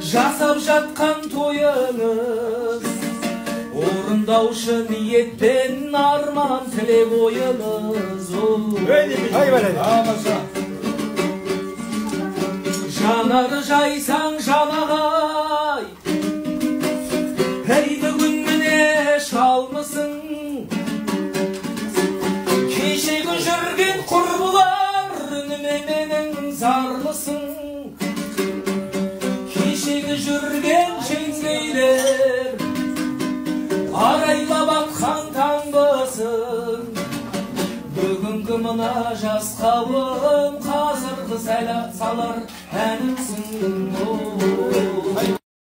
Жасап жатқан тойыңыз, орындаушы ниеттен арман тілек ойыңыз. Жанары жайсаң жанағай, әй бүгін міне шалмысың. Кешегі жүрген құрбылар үніменің зармысың. Жүрген жеңгейлер арайлап атқан таңбысың. Бүгінгі мына жас қауым қазіргі салар әнімсің.